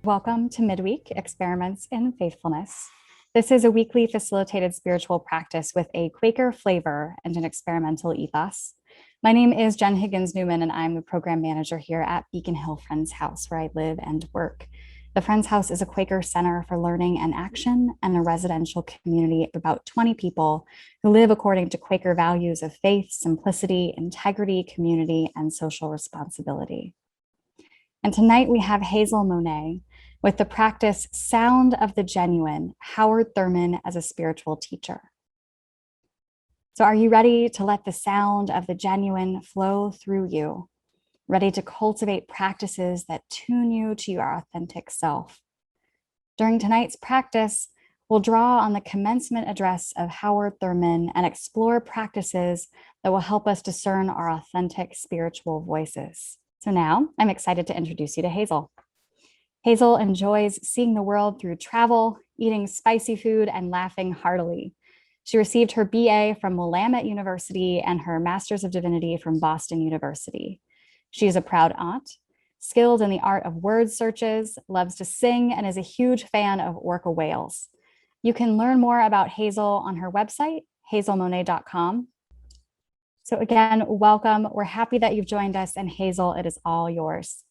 Welcome to Midweek Experiments in Faithfulness. This is a weekly facilitated spiritual practice with a Quaker flavor and an experimental ethos. My name is Jen Higgins Newman, and I'm the program manager here at Beacon Hill Friends House, where I live and work. The Friends House is a Quaker center for learning and action and a residential community of about 20 people who live according to Quaker values of faith, simplicity, integrity, community, and social responsibility. And tonight we have Hazel Monae with the practice Sound of the Genuine, Howard Thurman as a spiritual teacher. So are you ready to let the sound of the genuine flow through you? Ready to cultivate practices that tune you to your authentic self? During tonight's practice, we'll draw on the commencement address of Howard Thurman and explore practices that will help us discern our authentic spiritual voices. So now I'm excited to introduce you to Hazel. Hazel enjoys seeing the world through travel, eating spicy food, and laughing heartily. She received her BA from Willamette University and her Master's of Divinity from Boston University. She is a proud aunt, skilled in the art of word searches, loves to sing, and is a huge fan of orca whales. You can learn more about Hazel on her website, hazelmonae.com. So again, welcome. We're happy that you've joined us, and Hazel, it is all yours.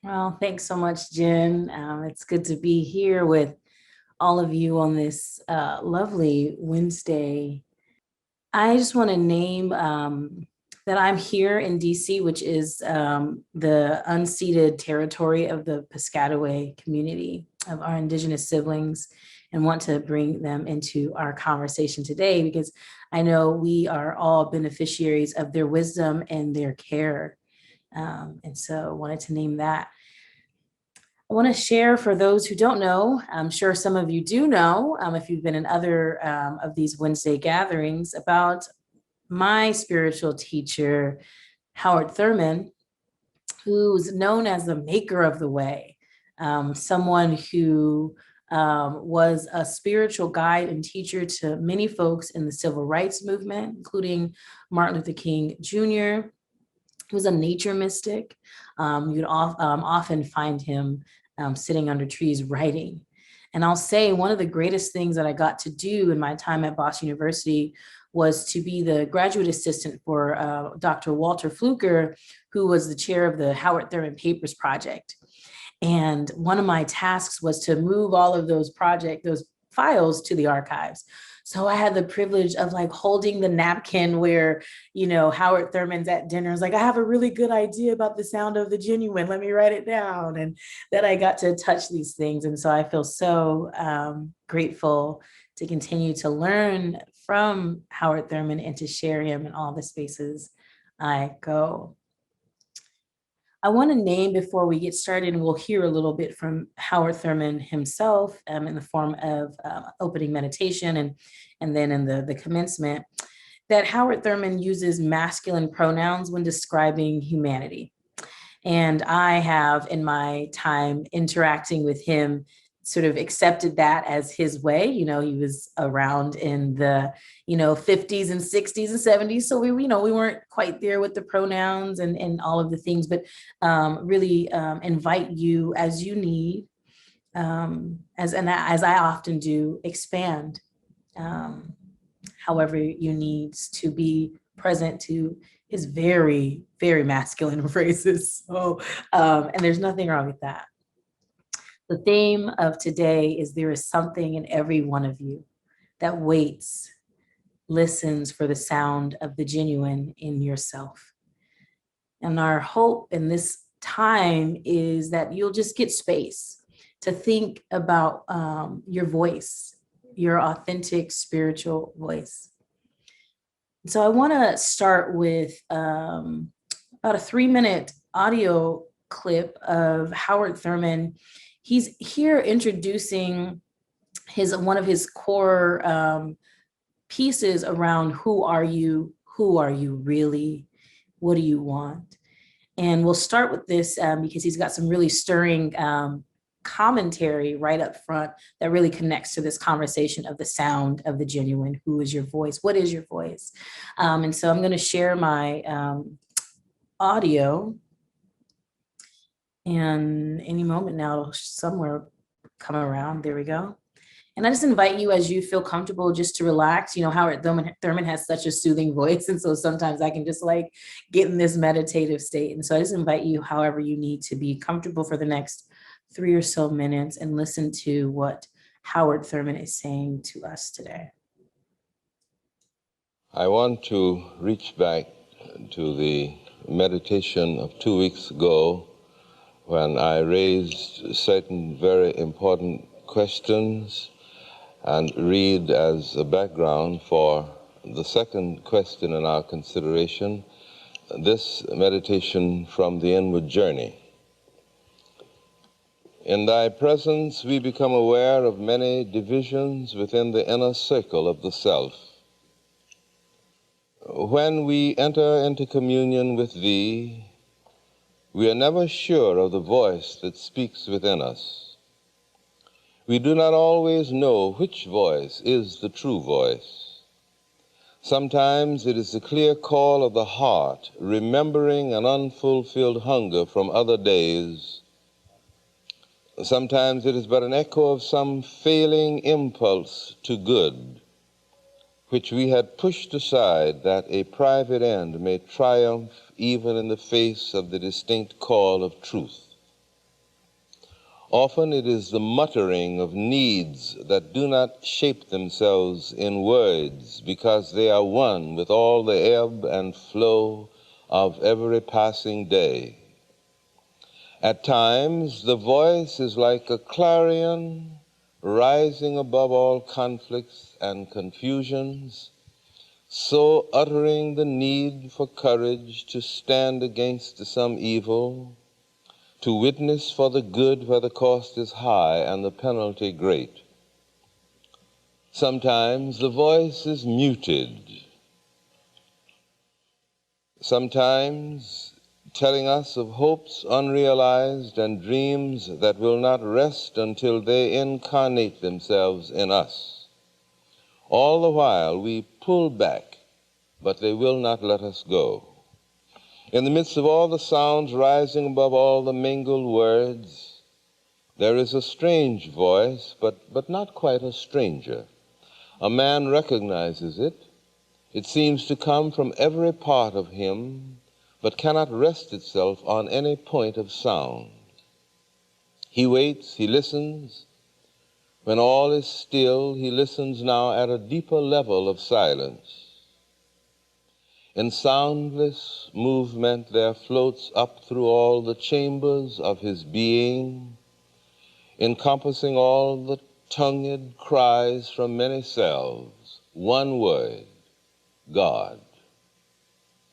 Well, thanks so much, Jen. It's good to be here with all of you on this lovely Wednesday. I just want to name that I'm here in DC, which is the unceded territory of the Piscataway community of our Indigenous siblings, and want to bring them into our conversation today because I know we are all beneficiaries of their wisdom and their care. And so I wanted to name that. I want to share for those who don't know, I'm sure some of you do know, if you've been in other of these Wednesday gatherings, about my spiritual teacher, Howard Thurman, who's known as the maker of the way, someone who was a spiritual guide and teacher to many folks in the civil rights movement, including Martin Luther King Jr., was a nature mystic. You'd often find him sitting under trees writing. And I'll say one of the greatest things that I got to do in my time at Boston University was to be the graduate assistant for Dr. Walter Fluker, who was the chair of the Howard Thurman Papers Project. And one of my tasks was to move all of those files to the archives. So I had the privilege of holding the napkin where, Howard Thurman's at dinner. It's like, I have a really good idea about the sound of the genuine. Let me write it down. And that I got to touch these things. And so I feel so grateful to continue to learn from Howard Thurman and to share him in all the spaces I go. I want to name before we get started, and we'll hear a little bit from Howard Thurman himself in the form of opening meditation and then in the commencement, that Howard Thurman uses masculine pronouns when describing humanity. And I have, in my time interacting with him, sort of accepted that as his way. He was around in the 50s and 60s and 70s, so we weren't quite there with the pronouns and all of the things, but really invite you as you need, as I often do, expand however you need to be present to his very, very masculine phrases. So and there's nothing wrong with that. The theme of today is there is something in every one of you that waits, listens for the sound of the genuine in yourself. And our hope in this time is that you'll just get space to think about your voice, your authentic spiritual voice. So I want to start with about a 3-minute audio clip of Howard Thurman. He's here introducing one of his core pieces around who are you really, what do you want? And we'll start with this because he's got some really stirring commentary right up front that really connects to this conversation of the sound of the genuine. Who is your voice? What is your voice? And so I'm going to share my audio. And any moment now, it'll somewhere come around. There we go. And I just invite you, as you feel comfortable, just to relax. You know, Thurman has such a soothing voice. And so sometimes I can just like get in this meditative state. And so I just invite you, however you need to be comfortable for the next 3 or so minutes, and listen to what Howard Thurman is saying to us today. I want to reach back to the meditation of 2 weeks ago when I raised certain very important questions and read as a background for the second question in our consideration, this meditation from the inward journey. In thy presence we become aware of many divisions within the inner circle of the self. When we enter into communion with thee, we are never sure of the voice that speaks within us. We do not always know which voice is the true voice. Sometimes it is the clear call of the heart, remembering an unfulfilled hunger from other days. Sometimes it is but an echo of some failing impulse to good, which we had pushed aside that a private end may triumph even in the face of the distinct call of truth. Often it is the muttering of needs that do not shape themselves in words because they are one with all the ebb and flow of every passing day. At times, the voice is like a clarion rising above all conflicts and confusions, so uttering the need for courage to stand against some evil, to witness for the good where the cost is high and the penalty great. Sometimes the voice is muted, sometimes telling us of hopes unrealized and dreams that will not rest until they incarnate themselves in us. All the while we pull back, but they will not let us go. In the midst of all the sounds rising above all the mingled words, there is a strange voice, but not quite a stranger. A man recognizes it. It seems to come from every part of him, but cannot rest itself on any point of sound. He waits, he listens. When all is still, he listens now at a deeper level of silence. In soundless movement there floats up through all the chambers of his being, encompassing all the tongued cries from many cells, one word, God.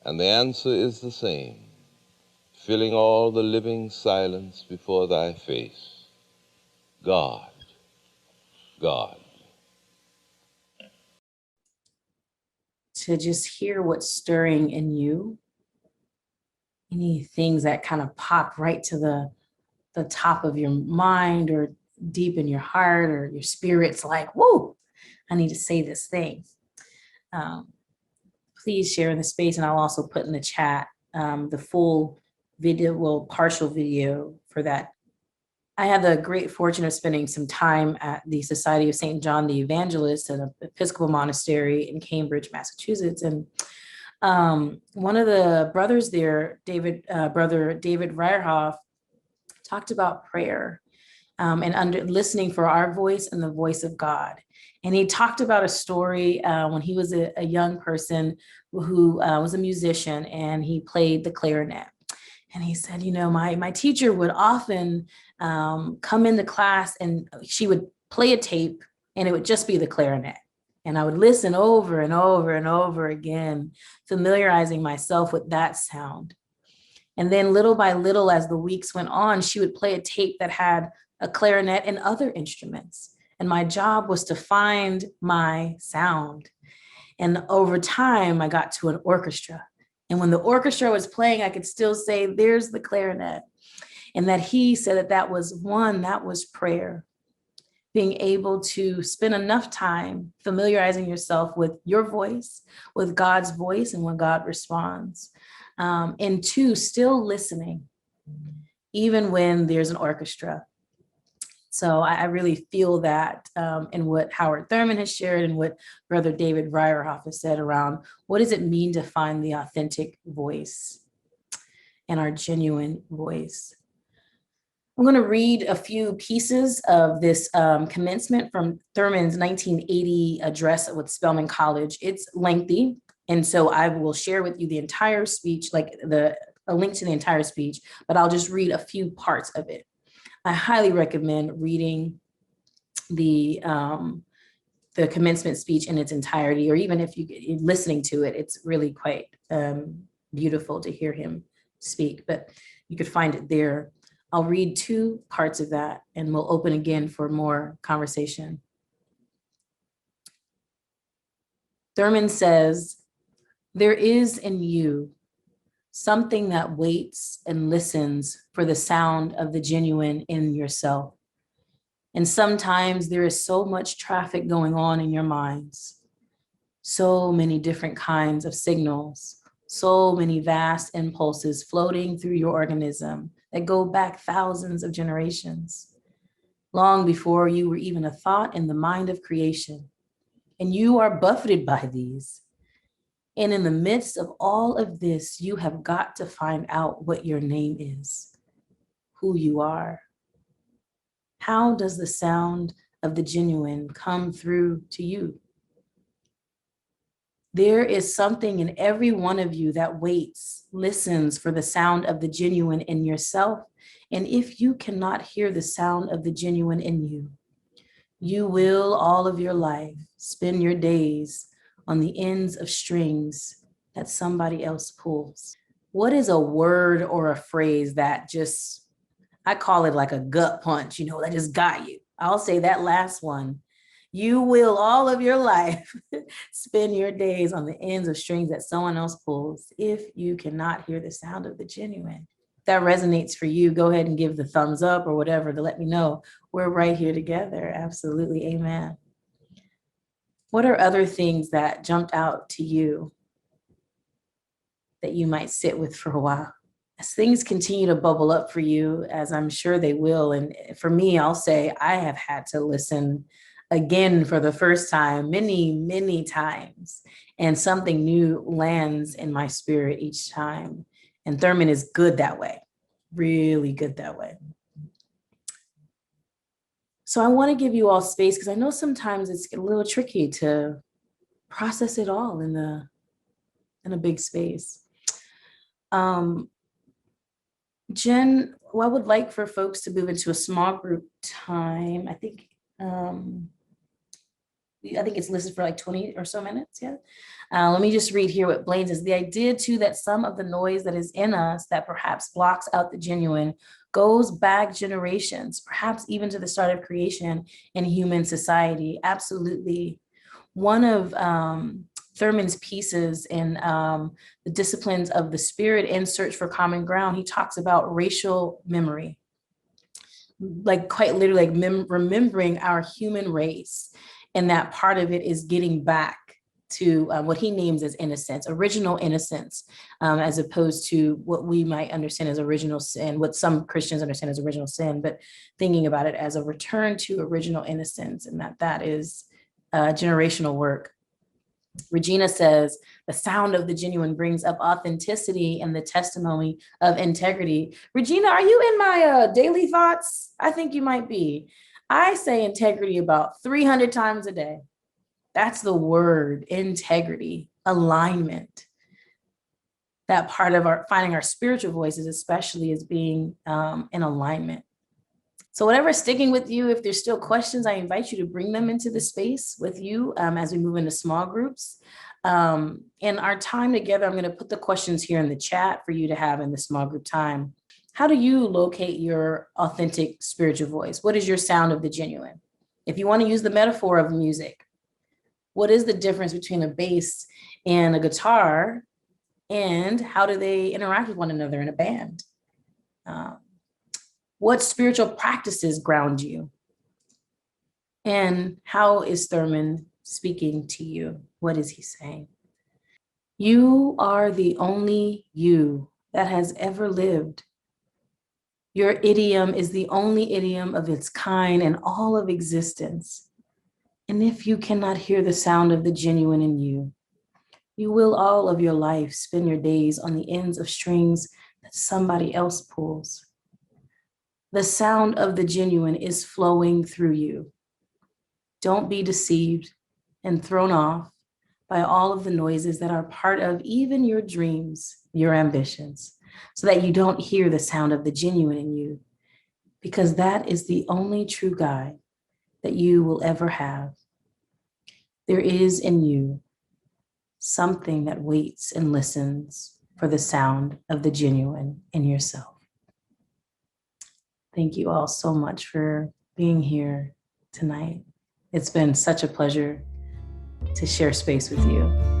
And the answer is the same, filling all the living silence before thy face. God, God. To just hear what's stirring in you, any things that kind of pop right to the top of your mind or deep in your heart, or your spirit's like, whoa, I need to say this thing. Please share in the space, and I'll also put in the chat the full video, well, partial video for that. I had the great fortune of spending some time at the Society of St. John the Evangelist at an Episcopal monastery in Cambridge, Massachusetts. And one of the brothers there, Brother David Reierhoff, talked about prayer and listening for our voice and the voice of God. And he talked about a story when he was a young person who was a musician, and he played the clarinet. And he said, you know, my teacher would often come into class, and she would play a tape, and it would just be the clarinet. And I would listen over and over and over again, familiarizing myself with that sound. And then little by little, as the weeks went on, she would play a tape that had a clarinet and other instruments. And my job was to find my sound. And over time, I got to an orchestra. And when the orchestra was playing, I could still say, there's the clarinet. And that he said that was prayer. Being able to spend enough time familiarizing yourself with your voice, with God's voice, and when God responds. And two, still listening. even when there's an orchestra. So I really feel that in what Howard Thurman has shared and what Brother David Ryerhoff has said around what does it mean to find the authentic voice and our genuine voice. I'm going to read a few pieces of this commencement from Thurman's 1980 address with Spelman College. It's lengthy, and so I will share with you the entire speech, like a link to the entire speech, but I'll just read a few parts of it. I highly recommend reading the commencement speech in its entirety, or even if you're listening to it, it's really quite beautiful to hear him speak, but you could find it there. I'll read two parts of that and we'll open again for more conversation. Thurman says, "There is in you something that waits and listens for the sound of the genuine in yourself. And sometimes there is so much traffic going on in your minds, so many different kinds of signals, so many vast impulses floating through your organism that go back thousands of generations, long before you were even a thought in the mind of creation. And you are buffeted by these. And in the midst of all of this, you have got to find out what your name is, who you are. How does the sound of the genuine come through to you? There is something in every one of you that waits, listens for the sound of the genuine in yourself. And if you cannot hear the sound of the genuine in you, you will all of your life spend your days on the ends of strings that somebody else pulls. What is a word or a phrase that just, I call it like a gut punch, that just got you? I'll say that last one. You will all of your life spend your days on the ends of strings that someone else pulls if you cannot hear the sound of the genuine. If that resonates for you, go ahead and give the thumbs up or whatever to let me know. We're right here together. Absolutely. Amen. What are other things that jumped out to you that you might sit with for a while? As things continue to bubble up for you, as I'm sure they will, and for me, I'll say I have had to listen again for the first time many, many times, and something new lands in my spirit each time. And Thurman is good that way, really good that way. So I want to give you all space because I know sometimes it's a little tricky to process it all in a big space. Jen, I would like for folks to move into a small group time. I think it's listed for like 20 or so minutes. Yeah. Let me just read here what Blaine says. The idea too that some of the noise that is in us that perhaps blocks out the genuine goes back generations, perhaps even to the start of creation in human society. Absolutely. One of Thurman's pieces in the disciplines of the spirit and search for common ground, he talks about racial memory, like quite literally like remembering our human race. And that part of it is getting back to what he names as innocence, original innocence, as opposed to what we might understand as original sin, what some Christians understand as original sin, but thinking about it as a return to original innocence, and that is generational work. Regina says, the sound of the genuine brings up authenticity and the testimony of integrity. Regina, are you in my daily thoughts? I think you might be. I say integrity about 300 times a day. That's the word, integrity, alignment. That part of our finding our spiritual voices, especially, is being in alignment. So whatever's sticking with you, if there's still questions, I invite you to bring them into the space with you as we move into small groups. In our time together, I'm going to put the questions here in the chat for you to have in the small group time. How do you locate your authentic spiritual voice? What is your sound of the genuine? If you want to use the metaphor of music, what is the difference between a bass and a guitar, and how do they interact with one another in a band? What spiritual practices ground you? And how is Thurman speaking to you? What is he saying? You are the only you that has ever lived. Your idiom is the only idiom of its kind in all of existence. And if you cannot hear the sound of the genuine in you, you will all of your life spend your days on the ends of strings that somebody else pulls. The sound of the genuine is flowing through you. Don't be deceived and thrown off by all of the noises that are part of even your dreams, your ambitions, so that you don't hear the sound of the genuine in you, because that is the only true guide that you will ever have. There is in you something that waits and listens for the sound of the genuine in yourself. Thank you all so much for being here tonight. It's been such a pleasure to share space with you.